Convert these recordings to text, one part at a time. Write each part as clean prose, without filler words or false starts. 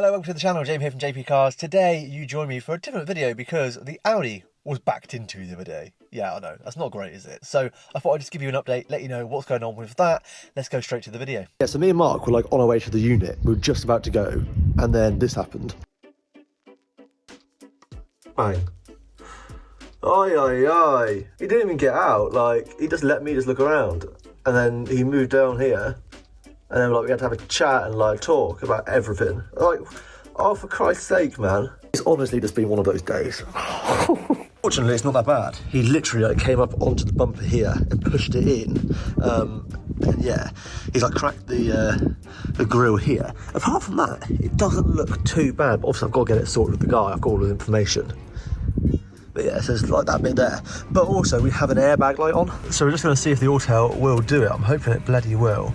Hello, welcome to the channel, JAYP here from JP Cars. Today you join me for a different video because the Audi was backed into the other day. Yeah, I know, that's not great, is it? So I thought I'd just give you an update, let you know what's going on with that. Let's go straight to the video. Yeah, so me and Mark were like on our way to the unit. We were just about to go, and then this happened. Bang. Oi, oi, oi. He didn't even get out, like, he just let me just look around. And then he moved down here. And then like we had to have a chat and like talk about everything. Like, oh, for Christ's sake, man. It's honestly just been one of those days. Fortunately, it's not that bad. He literally like came up onto the bumper here and pushed it in. And yeah, he's like cracked the grille here. Apart from that, it doesn't look too bad. But obviously, I've got to get it sorted with the guy. I've got all the information. But yeah, so it's like that bit there. But also, we have an airbag light on. So we're just going to see if the auto will do it. I'm hoping it bloody will.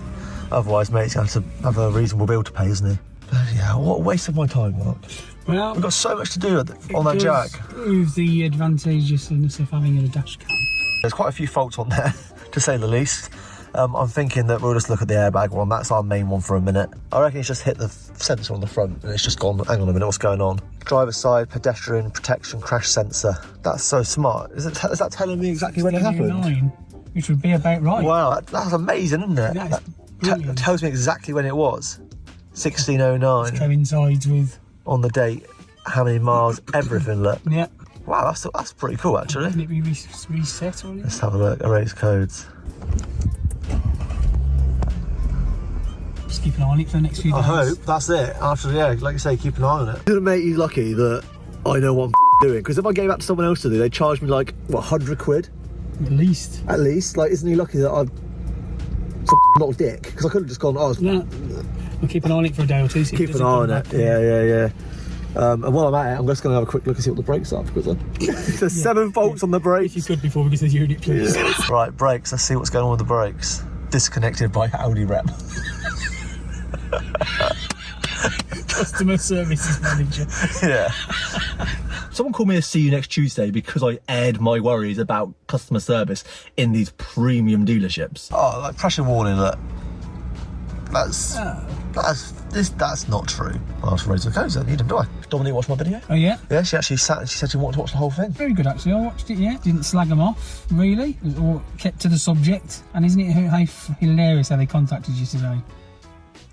Otherwise, mate's going to have a reasonable bill to pay, isn't he? Bloody hell, what a waste of my time, Mark. Well, we've got so much to do on that Jag. With the advantageousness of having a dash cam. There's quite a few faults on there, to say the least. I'm thinking that we'll just look at the airbag one. That's our main one for a minute. I reckon it's just hit the sensor on the front and it's just gone. Hang on a minute, what's going on? Driver's side, pedestrian protection, crash sensor. That's so smart. Is that telling me exactly when it happened? Which would be about right. Wow, that's amazing, isn't it? That tells me exactly when it was. 1609. It coincides with on the date, how many miles, everything. Look. Yeah. Wow, that's pretty cool actually. Can it be reset on it? Let's have a look. Erase codes. Just keep an eye on it for the next few days. I hope that's it. After, yeah, like you say, keep an eye on it. Didn't make you lucky that I know what I'm doing, because if I gave that to someone else to do, they'd charge me like what, 100 quid? At least. At least. Like, isn't he lucky that I've not a dick? Because I could have just gone, oh, no. We'll keep an eye on it for a day or two. Keep an eye on it. Yeah. And while I'm at it, I'm just going to have a quick look and see what the brakes are, because there's 7 volts on the brakes. If you could before we get to the unit, please. Yeah. Right, brakes. Let's see what's going on with the brakes. Disconnected by Audi rep. Customer services manager. Yeah. Someone called me a see you next Tuesday because I aired my worries about customer service in these premium dealerships. Oh, like pressure warning, look. That's not true. I'll just raise the codes, I don't need them, do I? Dominique watched my video. Oh yeah? Yeah, she actually sat and she said she wanted to watch the whole thing. Very good actually, I watched it, yeah. Didn't slag them off, really. It was all kept to the subject. And isn't it hilarious how they contacted you today?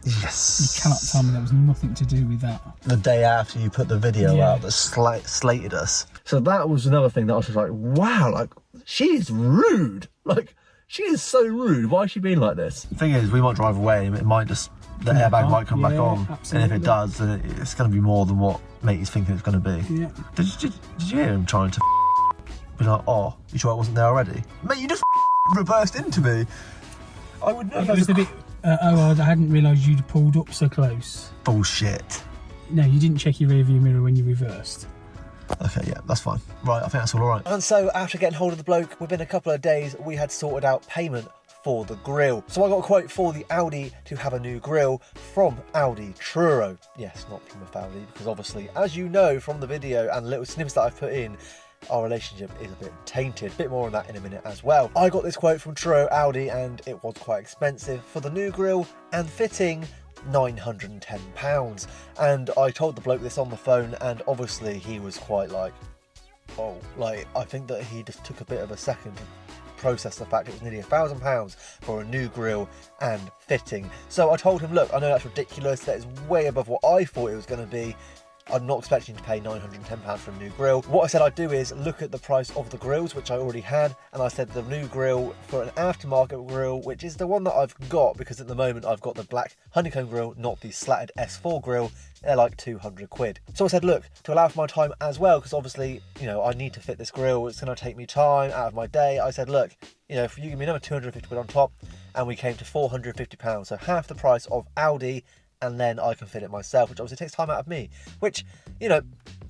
Yes. You cannot tell me there was nothing to do with that. The day after you put the video out that slated us. So that was another thing that I was just like, wow, like, she is rude. Like, she is so rude. Why is she being like this? The thing is, we might drive away and it might just, the airbag might come back on. Absolutely. And if it does, then it's going to be more than what matey's thinking it's going to be. Yeah. Did you hear him trying to be like, oh, you sure I wasn't there already? Mate, you just reversed into me. I would never. It was a bit... I hadn't realised you'd pulled up so close. Bullshit. No, you didn't check your rearview mirror when you reversed. Okay, yeah, that's fine. Right, I think that's all right. And so, after getting hold of the bloke, within a couple of days, we had sorted out payment for the grille. So I got a quote for the Audi to have a new grille from Audi Truro. Yes, not Plymouth Audi, because obviously, as you know from the video and little snippets that I've put in, our relationship is a bit tainted. A bit more on that in a minute as well. I got this quote from Truro Audi and it was quite expensive for the new grille and fitting. £910. And I told the bloke this on the phone and obviously he was quite like, oh, like, I think that he just took a bit of a second to process the fact it was nearly £1,000 for a new grille and fitting. So I told him, look, I know that's ridiculous, that is way above what I thought it was going to be. I'm not expecting to pay £910 for a new grille. What I said I'd do is look at the price of the grills, which I already had, and I said the new grille for an aftermarket grille, which is the one that I've got, because at the moment I've got the black honeycomb grille, not the slatted S4 grille. They're like 200 quid. So I said, look, to allow for my time as well, because obviously, you know, I need to fit this grille, it's going to take me time out of my day. I said, look, you know, if you give me another 250 quid on top, and we came to £450, so half the price of Audi, and then I can fit it myself, which obviously takes time out of me, which, you know,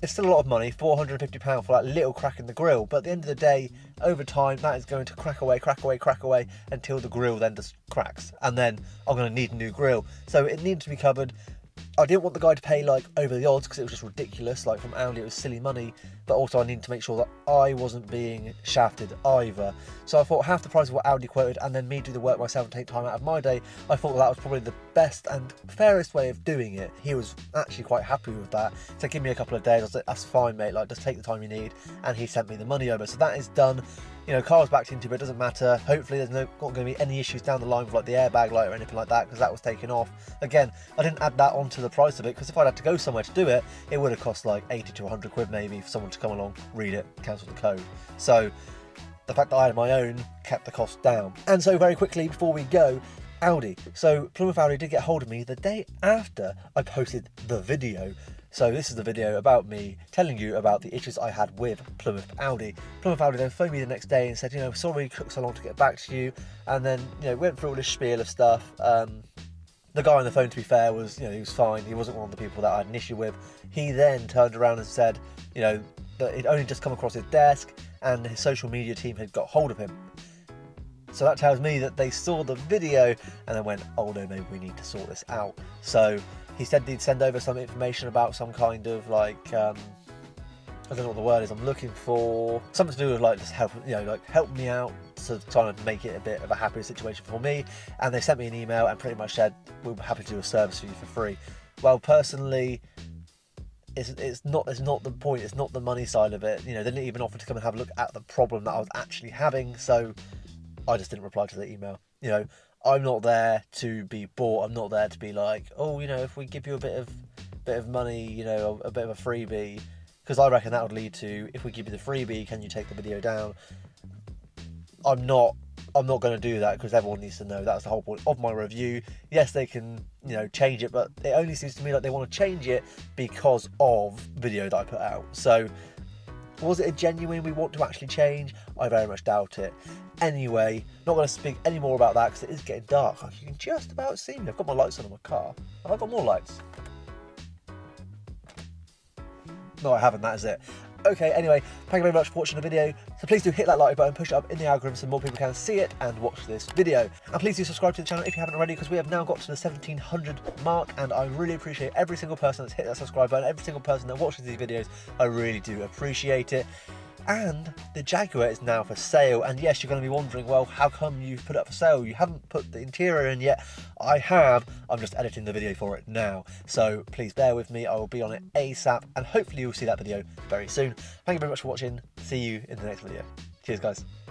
it's still a lot of money, £450 for that little crack in the grille, but at the end of the day, over time, that is going to crack away, until the grille then just cracks, and then I'm going to need a new grille. So it needs to be covered. I didn't want the guy to pay like over the odds because it was just ridiculous. Like from Audi, it was silly money. But also I needed to make sure that I wasn't being shafted either. So I thought half the price of what Audi quoted and then me do the work myself and take time out of my day, I thought that was probably the best and fairest way of doing it. He was actually quite happy with that. So give me a couple of days. I was like, that's fine, mate. Like, just take the time you need. And he sent me the money over. So that is done. You know, car's backed into it, doesn't matter. Hopefully there's not going to be any issues down the line with like the airbag light or anything like that, because that was taken off. Again, I didn't add that onto the price of it, because if I'd had to go somewhere to do it, it would have cost like 80 to 100 quid maybe for someone to come along, read it, cancel the code. So the fact that I had my own kept the cost down. And so very quickly before we go, Audi. So Plymouth Audi did get hold of me the day after I posted the video. So this is the video about me telling you about the issues I had with Plymouth Audi. Plymouth Audi then phoned me the next day and said, you know, sorry it took so long to get back to you. And then, you know, went through all this spiel of stuff. The guy on the phone, to be fair, was, you know, he was fine. He wasn't one of the people that I had an issue with. He then turned around and said, you know, that it only just come across his desk and his social media team had got hold of him. So that tells me that they saw the video and then went, oh no, maybe we need to sort this out. So he said he'd send over some information about some kind of like, I don't know what the word is I'm looking for. Something to do with like just help, you know, like help me out to try and make it a bit of a happier situation for me. And they sent me an email and pretty much said, we're happy to do a service for you for free. Well, personally, it's not the point. It's not the money side of it. You know, they didn't even offer to come and have a look at the problem that I was actually having. So I just didn't reply to the email. You know, I'm not there to be bought. I'm not there to be like, oh, you know, if we give you a bit of money, you know, a bit of a freebie, because I reckon that would lead to, if we give you the freebie, can you take the video down? I'm not going to do that, because everyone needs to know that's the whole point of my review. Yes, they can, you know, change it, but it only seems to me like they want to change it because of video that I put out. So was it a genuine we want to actually change? I very much doubt it. Anyway, not going to speak any more about that because it is getting dark. You can just about see me. I've got my lights on in my car. Have I got more lights? No, I haven't. That is it. Okay, anyway, thank you very much for watching the video. So please do hit that like button, push it up in the algorithm so more people can see it and watch this video. And please do subscribe to the channel if you haven't already, because we have now got to the 1700 mark, and I really appreciate every single person that's hit that subscribe button, every single person that watches these videos. I really do appreciate it. And the Jaguar is now for sale, and yes, you're going to be wondering, well, how come you've put it up for sale? You haven't put the interior in yet. I have. I'm just editing the video for it now, so please bear with me. I will be on it ASAP, and hopefully you'll see that video very soon. Thank you very much for watching. See you in the next video. Cheers, guys.